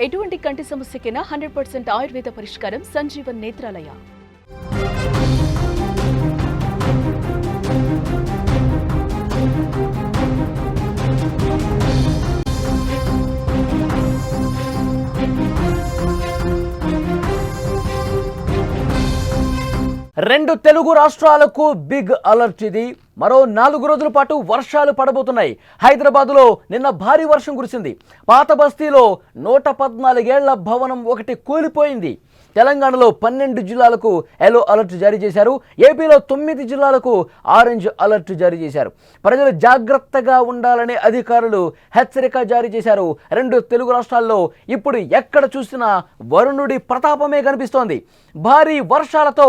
ఎటువంటి కంటి సమస్యకైనా 100% ఆయుర్వేద పరిష్కారం సంజీవన్ నేత్రాలయ. రెండు తెలుగు రాష్ట్రాలకు బిగ్ అలర్ట్ ఇది. మరో 4 రోజుల పాటు వర్షాలు పడబోతున్నాయి. హైదరాబాద్లో నిన్న భారీ వర్షం కురిసింది. పాత బస్తీలో 114 ఏళ్ల భవనం ఒకటి కూలిపోయింది. తెలంగాణలో 12 జిల్లాలకు ఎల్లో అలర్ట్ జారీ చేశారు. ఏపీలో 9 జిల్లాలకు ఆరెంజ్ అలర్ట్ జారీ చేశారు. ప్రజలు జాగ్రత్తగా ఉండాలని అధికారులు హెచ్చరిక జారీ చేశారు. రెండు తెలుగు రాష్ట్రాల్లో ఇప్పుడు ఎక్కడ చూసినా వరుణుడి ప్రతాపమే కనిపిస్తోంది. భారీ వర్షాలతో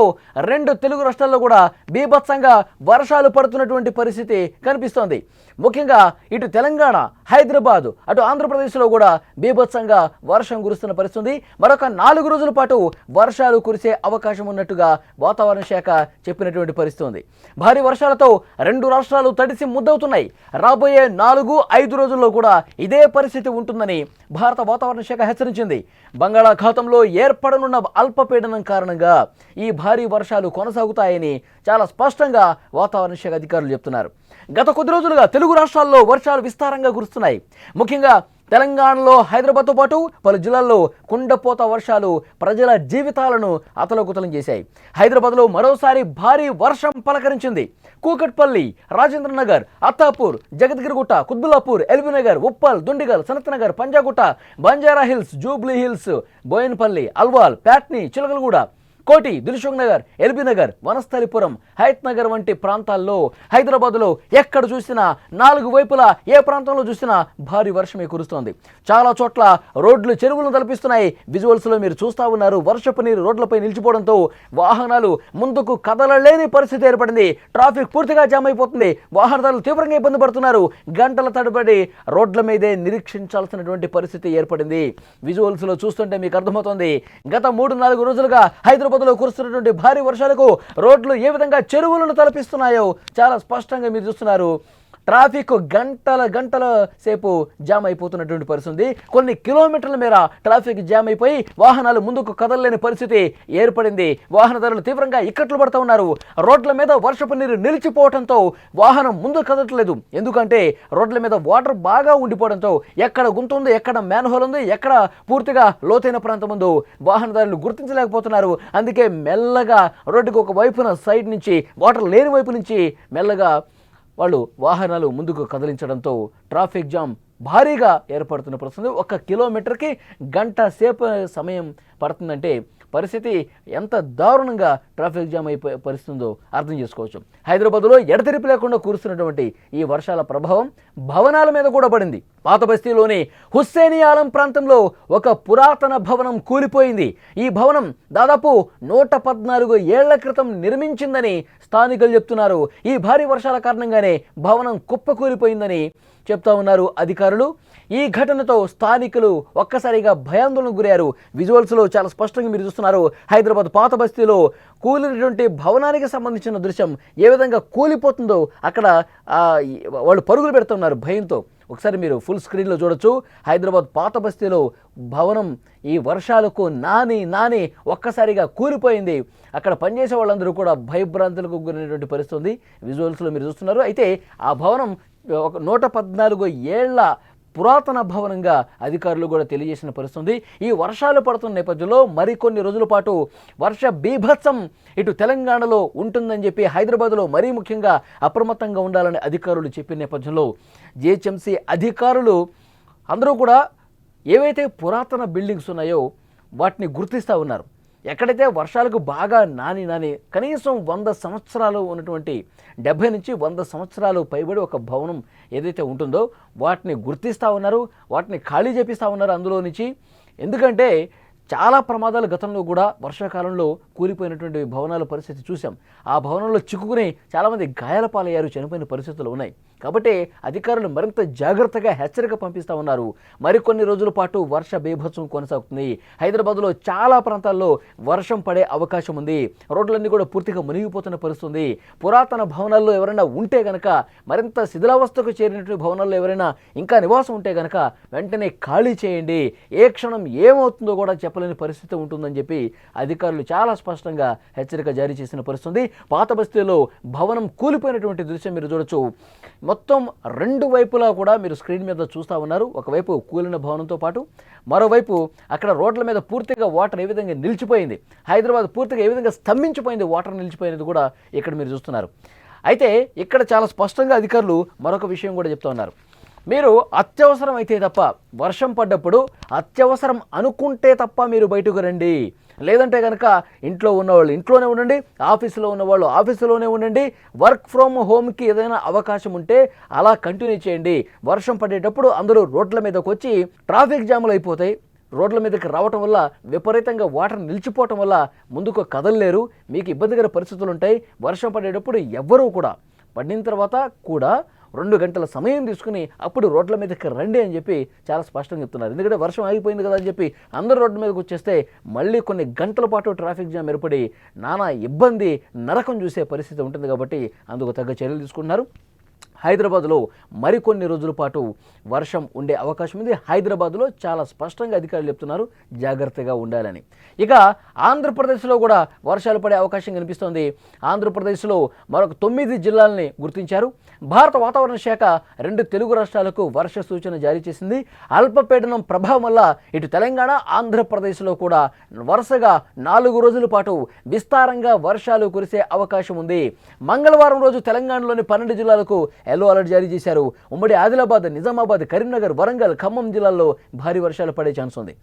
రెండు తెలుగు రాష్ట్రాల్లో కూడా బీభత్సంగా వర్షాలు పడుతున్నటువంటి పరిస్థితి కనిపిస్తోంది. ముఖ్యంగా ఇటు తెలంగాణ, హైదరాబాద్, అటు ఆంధ్రప్రదేశ్లో కూడా బీభత్సంగా వర్షం కురుస్తున్న పరిస్థితి. మరొక 4 రోజుల పాటు వర్షాలు కురిసే అవకాశం ఉన్నట్టుగా వాతావరణ శాఖ చెప్పినటువంటి పరిస్థితి ఉంది. భారీ వర్షాలతో రెండు రాష్ట్రాలు తడిసి ముద్దవుతున్నాయి. రాబోయే 4-5 రోజుల్లో కూడా ఇదే పరిస్థితి ఉంటుందని భారత వాతావరణ శాఖ హెచ్చరించింది. బంగాళాఖాతంలో ఏర్పడనున్న అల్పపీడనం కారణంగా ఈ భారీ వర్షాలు కొనసాగుతాయని చాలా స్పష్టంగా వాతావరణ శాఖ అధికారులు చెప్తున్నారు. గత కొద్ది రోజులుగా తెలుగు రాష్ట్రాల్లో వర్షాలు విస్తారంగా కురుస్తున్నాయి. ముఖ్యంగా తెలంగాణలో హైదరాబాద్తో పాటు పలు జిల్లాల్లో కుండపోత వర్షాలు ప్రజల జీవితాలను అతలకుతలం చేశాయి. హైదరాబాద్లో మరోసారి భారీ వర్షం పలకరించింది. Kukatpally, Rajendranagar, Attapur, Jagadgirigutta, Quthbullapur, LB Nagar, Uppal, Dundigal, Sanathnagar, Panjagutta, Banjara Hills, Jubilee Hills, Bowenpally, Alwal, Patny, Chilkalguda, Koti, Dilsukh Nagar, LB Nagar, Vanasthalipuram, Hayath Nagar వంటి ప్రాంతాల్లో హైదరాబాద్లో ఎక్కడ చూసినా 4 వైపులా ఏ ప్రాంతంలో చూసినా భారీ వర్షమే కురుస్తోంది. చాలా చోట్ల రోడ్లు చెరువులను తలపిస్తున్నాయి. విజువల్స్లో మీరు చూస్తూ ఉన్నారు. వర్షపు నీరు రోడ్లపై నిలిచిపోవడంతో వాహనాలు ముందుకు కదలలేని పరిస్థితి ఏర్పడింది. ట్రాఫిక్ పూర్తిగా జామ్ అయిపోతుంది. వాహనదారులు తీవ్రంగా ఇబ్బంది పడుతున్నారు. గంటల తడబడి రోడ్ల మీదే నిరీక్షించాల్సినటువంటి పరిస్థితి ఏర్పడింది. విజువల్స్లో చూస్తుంటే మీకు అర్థమవుతోంది. గత 3-4 రోజులుగా హైదరాబాద్లో కురుస్తున్నటువంటి భారీ వర్షాలకు రోడ్లు ఏ విధంగా చెరువులను తలపిస్తున్నాయో చాలా స్పష్టంగా మీరు చూస్తున్నారు. ట్రాఫిక్ గంటల సేపు జామ్ అయిపోతున్నటువంటి పరిస్థితి. కొన్ని కిలోమీటర్ల మేర ట్రాఫిక్ జామ్ అయిపోయి వాహనాలు ముందుకు కదలలేని పరిస్థితి ఏర్పడింది. వాహనదారులు తీవ్రంగా ఇక్కట్లు పడుతూ ఉన్నారు. రోడ్ల మీద వర్షపు నీరు నిలిచిపోవడంతో వాహనం ముందుకు కదలట్లేదు. ఎందుకంటే రోడ్ల మీద వాటర్ బాగా ఉండిపోవడంతో ఎక్కడ గుంత ఉంది, ఎక్కడ మ్యాన్హోల్ ఉంది, ఎక్కడ పూర్తిగా లోతైన ప్రాంతం ఉందో వాహనదారులు గుర్తించలేకపోతున్నారు. అందుకే మెల్లగా రోడ్డుకు ఒక వైపున సైడ్ నుంచి వాటర్ లేని వైపు నుంచి మెల్లగా వాళ్ళు వాహనాలు ముందుకు కదిలించడంతో ట్రాఫిక్ జామ్ భారీగా ఏర్పడుతున్న పరిస్థితి. 1 కిలోమీటర్కి గంట సేపు సమయం పడుతుందంటే పరిస్థితి ఎంత దారుణంగా ట్రాఫిక్ జామ్ అయిపోయే పరిస్థితుందో అర్థం చేసుకోవచ్చు. హైదరాబాద్లో ఎడతెరిపి లేకుండా కురుస్తున్నటువంటి ఈ వర్షాల ప్రభావం భవనాల మీద కూడా పడింది. పాత బస్తీలోని హుస్సేనియాలం ప్రాంతంలో ఒక పురాతన భవనం కూలిపోయింది. ఈ భవనం దాదాపు 114 ఏళ్ల క్రితం నిర్మించిందని స్థానికులు చెప్తున్నారు. ఈ భారీ వర్షాల కారణంగానే భవనం కుప్పకూలిపోయిందని చెప్తా ఉన్నారు అధికారులు. ఈ ఘటనతో స్థానికులు ఒక్కసారిగా భయాందోళనకు గురయ్యారు. విజువల్స్లో చాలా స్పష్టంగా మీరు చూస్తున్నారు. హైదరాబాద్ పాత బస్తీలో కూలినటువంటి భవనానికి సంబంధించిన దృశ్యం ఏ విధంగా కూలిపోతుందో అక్కడ వాళ్ళు పరుగులు పెడుతున్నారు భయంతో. ఒకసారి మీరు ఫుల్ స్క్రీన్లో చూడొచ్చు. హైదరాబాద్ పాత బస్తీలో భవనం ఈ వర్షాలకు నాని ఒక్కసారిగా కూలిపోయింది. అక్కడ పనిచేసే వాళ్ళందరూ కూడా భయభ్రాంతులకు గురైనటువంటి పరిస్థితి ఉంది. విజువల్స్లో మీరు చూస్తున్నారు. అయితే ఆ భవనం 114 ఏళ్ల పురాతన భవనంగా అధికారులు కూడా తెలియజేసిన పరిస్థితి. ఈ వర్షాలు పడుతున్న నేపథ్యంలో మరికొన్ని రోజుల పాటు వర్ష బీభత్సం ఇటు తెలంగాణలో ఉంటుందని చెప్పి హైదరాబాద్లో మరీ ముఖ్యంగా అప్రమత్తంగా ఉండాలని అధికారులు చెప్పిన నేపథ్యంలో జిహెచ్ఎంసీ అధికారులు అందరూ కూడా ఏవైతే పురాతన బిల్డింగ్స్ ఉన్నాయో వాటిని గుర్తిస్తూ ఉన్నారు. ఎక్కడైతే వర్షాలకు బాగా నాని కనీసం 100 సంవత్సరాలు ఉన్నటువంటి 70 నుంచి 100 సంవత్సరాలు పైబడి ఒక భవనం ఏదైతే ఉంటుందో వాటిని గుర్తిస్తూ ఉన్నారు. వాటిని ఖాళీ చేపిస్తూ ఉన్నారు అందులో నుంచి. ఎందుకంటే చాలా ప్రమాదాలు గతంలో కూడా వర్షాకాలంలో కూలిపోయినటువంటి భవనాల పరిస్థితి చూసాం. ఆ భవనంలో చిక్కుకుని చాలామంది గాయాల పాలయ్యారు, చనిపోయిన పరిస్థితులు ఉన్నాయి. కాబట్టి అధికారులు మరింత జాగ్రత్తగా హెచ్చరిక పంపిస్తూ ఉన్నారు. మరికొన్ని రోజుల పాటు వర్ష బీభత్సం కొనసాగుతుంది. హైదరాబాద్లో చాలా ప్రాంతాల్లో వర్షం పడే అవకాశం ఉంది. రోడ్లన్నీ కూడా పూర్తిగా మునిగిపోతున్న పరిస్థితుంది. పురాతన భవనాల్లో ఎవరైనా ఉంటే గనక, మరింత శిథిలావస్థకు చేరినటువంటి భవనాల్లో ఎవరైనా ఇంకా నివాసం ఉంటే గనక వెంటనే ఖాళీ చేయండి. ఏ క్షణం ఏమవుతుందో కూడా చెప్పలేని పరిస్థితి ఉంటుందని చెప్పి అధికారులు చాలా స్పష్టంగా హెచ్చరిక జారీ చేసిన పరిస్థితుంది. పాత బస్తీలో భవనం కూలిపోయినటువంటి దృశ్యం మీరు చూడొచ్చు. మొత్తం రెండు వైపులా కూడా మీరు స్క్రీన్ మీద చూస్తూ ఉన్నారు. ఒకవైపు కూలిన భవనంతో పాటు మరోవైపు అక్కడ రోడ్ల మీద పూర్తిగా వాటర్ ఏ విధంగా నిలిచిపోయింది, హైదరాబాద్ పూర్తిగా ఏ విధంగా స్తంభించిపోయింది, వాటర్ నిలిచిపోయినది కూడా ఇక్కడ మీరు చూస్తున్నారు. అయితే ఇక్కడ చాలా స్పష్టంగా అధికారులు మరొక విషయం కూడా చెప్తూ ఉన్నారు. మీరు అత్యవసరం అయితే తప్ప, వర్షం పడ్డప్పుడు అత్యవసరం అనుకుంటే తప్ప మీరు బయటకు రండి. లేదంటే కనుక ఇంట్లో ఉన్నవాళ్ళు ఇంట్లోనే ఉండండి, ఆఫీసులో ఉన్నవాళ్ళు ఆఫీసులోనే ఉండండి. వర్క్ ఫ్రమ్ హోమ్కి ఏదైనా అవకాశం ఉంటే అలా కంటిన్యూ చేయండి. వర్షం పడేటప్పుడు అందరూ రోడ్ల మీదకి వచ్చి ట్రాఫిక్ జాములు అయిపోతాయి. రోడ్ల మీదకి రావటం వల్ల విపరీతంగా వాటర్ నిలిచిపోవటం వల్ల ముందుకు కదలలేరు, మీకు ఇబ్బందికర పరిస్థితులు ఉంటాయి. వర్షం పడేటప్పుడు ఎవ్వరూ కూడా పడిన తర్వాత కూడా 2 గంటల సమయం తీసుకుని అప్పుడు రోడ్ల మీదకి రండి అని చెప్పి చాలా స్పష్టంగా చెప్తున్నారు. ఎందుకంటే వర్షం ఆగిపోయింది కదా అని చెప్పి అందరూ రోడ్ల మీదకి వచ్చేస్తే మళ్ళీ కొన్ని గంటల పాటు ట్రాఫిక్ జామ్ ఏర్పడి నానా ఇబ్బంది, నరకం చూసే పరిస్థితి ఉంటుంది. కాబట్టి అందుకు తగ్గ చర్యలు తీసుకుంటున్నారు. హైదరాబాద్లో మరికొన్ని రోజుల పాటు వర్షం ఉండే అవకాశం ఉంది. హైదరాబాద్లో చాలా స్పష్టంగా అధికారులు చెప్తున్నారు జాగ్రత్తగా ఉండాలని. ఇక ఆంధ్రప్రదేశ్లో కూడా వర్షాలు పడే అవకాశం కనిపిస్తోంది. ఆంధ్రప్రదేశ్లో మరొక 9 జిల్లాలని గుర్తించారు. భారత వాతావరణ శాఖ 2 తెలుగు రాష్ట్రాలకు వర్ష సూచన జారీ చేసింది. అల్పపీడనం ప్రభావం వల్ల ఇటు తెలంగాణ, ఆంధ్రప్రదేశ్లో కూడా వరుసగా 4 రోజుల పాటు విస్తారంగా వర్షాలు కురిసే అవకాశం ఉంది. మంగళవారం రోజు తెలంగాణలోని 12 జిల్లాలకు ఎల్లో అలర్ట్ జారీ చేశారు. ఉమ్మడి ఆదిలాబాద్, నిజామాబాద్, కరీంనగర్, వరంగల్, ఖమ్మం జిల్లాల్లో భారీ వర్షాలు పడే ఛాన్స్ ఉంది.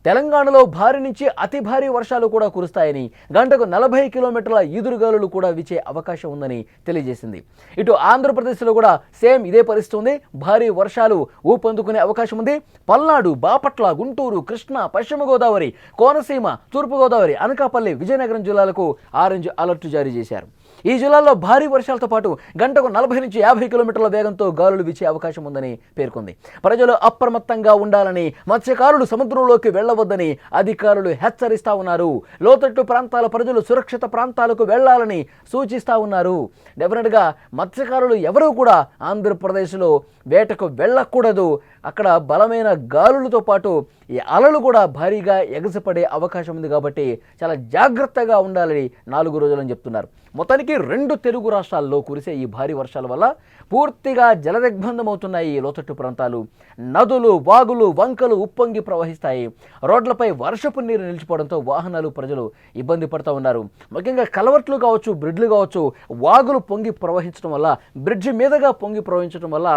తెలంగాణలో భారీ నుంచి అతి భారీ వర్షాలు కూడా కురుస్తాయని, గంటకు 40 కిలోమీటర్ల ఈదురుగాలులు కూడా వీచే అవకాశం ఉందని తెలియజేసింది. ఇటు ఆంధ్రప్రదేశ్లో కూడా సేమ్ ఇదే పరిస్థితి ఉంది. భారీ వర్షాలు ఊపందుకునే అవకాశం ఉంది. పల్నాడు, బాపట్ల, గుంటూరు, కృష్ణా, పశ్చిమ గోదావరి, కోనసీమ, తూర్పుగోదావరి, అనకాపల్లి, విజయనగరం జిల్లాలకు ఆరెంజ్ అలర్ట్ జారీ చేశారు. ఈ జిల్లాల్లో భారీ వర్షాలతో పాటు గంటకు 40 నుంచి 50 కిలోమీటర్ల వేగంతో గాలులు వీచే అవకాశం ఉందని పేర్కొంది. ప్రజలు అప్రమత్తంగా ఉండాలని, మత్స్యకారులు సముద్రంలోకి వెళ్లవద్దని అధికారులు హెచ్చరిస్తా ఉన్నారు. లోతట్టు ప్రాంతాల ప్రజలు సురక్షిత ప్రాంతాలకు వెళ్లాలని సూచిస్తా ఉన్నారు. డెఫినెట్గా మత్స్యకారులు ఎవరూ కూడా ఆంధ్రప్రదేశ్లో వేటకు వెళ్ళకూడదు. అక్కడ బలమైన గాలులతో పాటు ఈ అలలు కూడా భారీగా ఎగసిపడే అవకాశం ఉంది. కాబట్టి చాలా జాగ్రత్తగా ఉండాలని 4 రోజులని చెప్తున్నారు. మొత్తానికి 2 తెలుగు రాష్ట్రాల్లో కురిసే ఈ భారీ వర్షాల వల్ల పూర్తిగా జలదిగ్బంధమవుతున్నాయి ఈ లోతట్టు ప్రాంతాలు. నదులు, వాగులు, వంకలు ఉప్పొంగి ప్రవహిస్తాయి. రోడ్లపై వర్షపు నీరు నిలిచిపోవడంతో వాహనాలు, ప్రజలు ఇబ్బంది పడుతూ ఉన్నారు. ముఖ్యంగా కలవట్లు కావచ్చు, బ్రిడ్జ్లు కావచ్చు, వాగులు పొంగి ప్రవహించడం వల్ల, బ్రిడ్జి మీదుగా పొంగి ప్రవహించడం వల్ల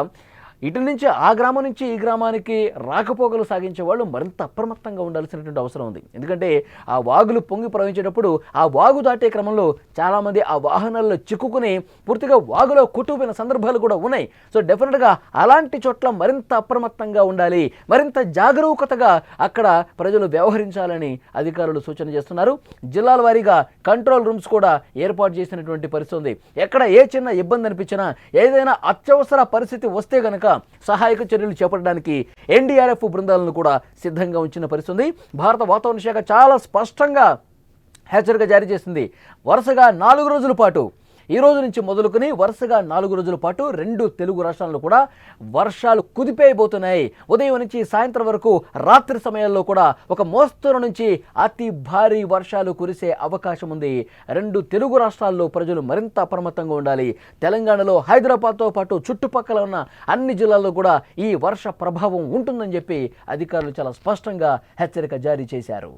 ఇటు నుంచి ఆ గ్రామం నుంచి ఈ గ్రామానికి రాకపోకలు సాగించే వాళ్ళు మరింత అప్రమత్తంగా ఉండాల్సినటువంటి అవసరం ఉంది. ఎందుకంటే ఆ వాగులు పొంగి ప్రవహించేటప్పుడు ఆ వాగు దాటే క్రమంలో చాలామంది ఆ వాహనాల్లో చిక్కుకుని పూర్తిగా వాగులో కొట్టుకుపోయిన సందర్భాలు కూడా ఉన్నాయి. సో డెఫినెట్గా అలాంటి చోట్ల మరింత అప్రమత్తంగా ఉండాలి, మరింత జాగరూకతగా అక్కడ ప్రజలు వ్యవహరించాలని అధికారులు సూచన చేస్తున్నారు. జిల్లాల వారీగా కంట్రోల్ రూమ్స్ కూడా ఏర్పాటు చేసినటువంటి పరిస్థితి ఉంది. ఎక్కడ ఏ చిన్న ఇబ్బంది అనిపించినా, ఏదైనా అత్యవసర పరిస్థితి వస్తే గనక సహాయక చర్యలు చేపట్టడానికి ఎన్డీఆర్ఎఫ్ బృందాలను కూడా సిద్ధంగా ఉంచిన పరిస్థితి. భారత వాతావరణ శాఖ చాలా స్పష్టంగా హెచ్చరిక జారీ చేసింది. వరుసగా 4 రోజుల పాటు, ఈ రోజు నుంచి మొదలుకొని వరుసగా 4 రోజుల పాటు 2 తెలుగు రాష్ట్రాల్లో కూడా వర్షాలు కుదిపేయబోతున్నాయి. ఉదయం నుంచి సాయంత్రం వరకు, రాత్రి సమయాల్లో కూడా ఒక మోస్తరు నుంచి అతి భారీ వర్షాలు కురిసే అవకాశం ఉంది. 2 తెలుగు రాష్ట్రాల్లో ప్రజలు మరింత అప్రమత్తంగా ఉండాలి. తెలంగాణలో హైదరాబాద్తో పాటు చుట్టుపక్కల ఉన్న అన్ని జిల్లాల్లో కూడా ఈ వర్ష ప్రభావం ఉంటుందని చెప్పి అధికారులు చాలా స్పష్టంగా హెచ్చరిక జారీ చేశారు.